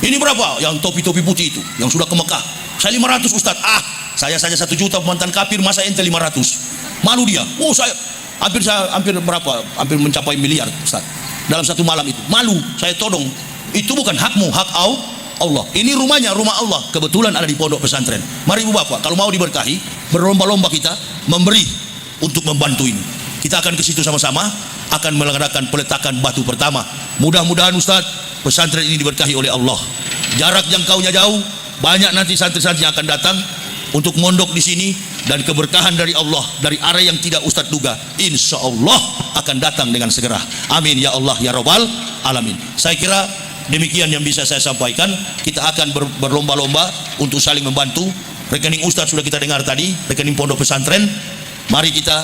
Ini berapa? Yang topi-topi putih itu, yang sudah ke Mekah. Saya 500 Ustaz. Saya saja 1 juta mantan kafir, masa ente 500? Malu dia. Oh, saya hampir berapa? Hampir mencapai miliar Ustaz. Dalam satu malam itu. Malu, saya todong. Itu bukan hakmu, hak Allah. Ini rumahnya, rumah Allah. Kebetulan ada di pondok pesantren. Mari Ibu Bapak, kalau mau diberkahi, berlomba-lomba kita memberi untuk membantu ini. Kita akan ke situ sama-sama, akan melaksanakan peletakan batu pertama. Mudah-mudahan Ustaz, pesantren ini diberkahi oleh Allah. Jarak jangkaunya jauh, banyak nanti santri-santri yang akan datang untuk mondok di sini, dan keberkahan dari Allah dari arah yang tidak Ustaz duga, insya Allah akan datang dengan segera. Amin ya Allah ya Rabbal Alamin. Saya kira demikian yang bisa saya sampaikan. Kita akan berlomba-lomba untuk saling membantu. Rekening Ustaz sudah kita dengar tadi, rekening pondok pesantren. Mari kita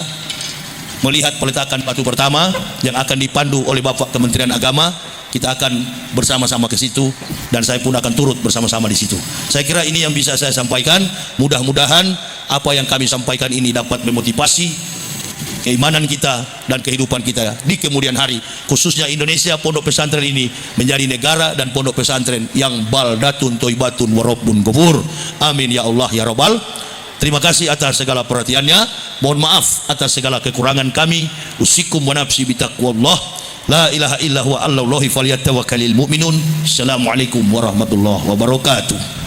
melihat peletakan batu pertama yang akan dipandu oleh Bapak Kementerian Agama. Kita akan bersama-sama ke situ, dan saya pun akan turut bersama-sama di situ. Saya kira ini yang bisa saya sampaikan. Mudah-mudahan apa yang kami sampaikan ini dapat memotivasi keimanan kita dan kehidupan kita di kemudian hari, khususnya Indonesia. Pondok pesantren ini menjadi negara dan pondok pesantren yang baldatun toibatun warabbun ghafur. Amin ya Allah ya Rabbal. Terima kasih atas segala perhatiannya. Mohon maaf atas segala kekurangan kami. Usikum wa nafsi bitaqwallah. La ilaha illa huwa Allahi falyatawakkalul mu'minun. Assalamualaikum warahmatullahi wabarakatuh.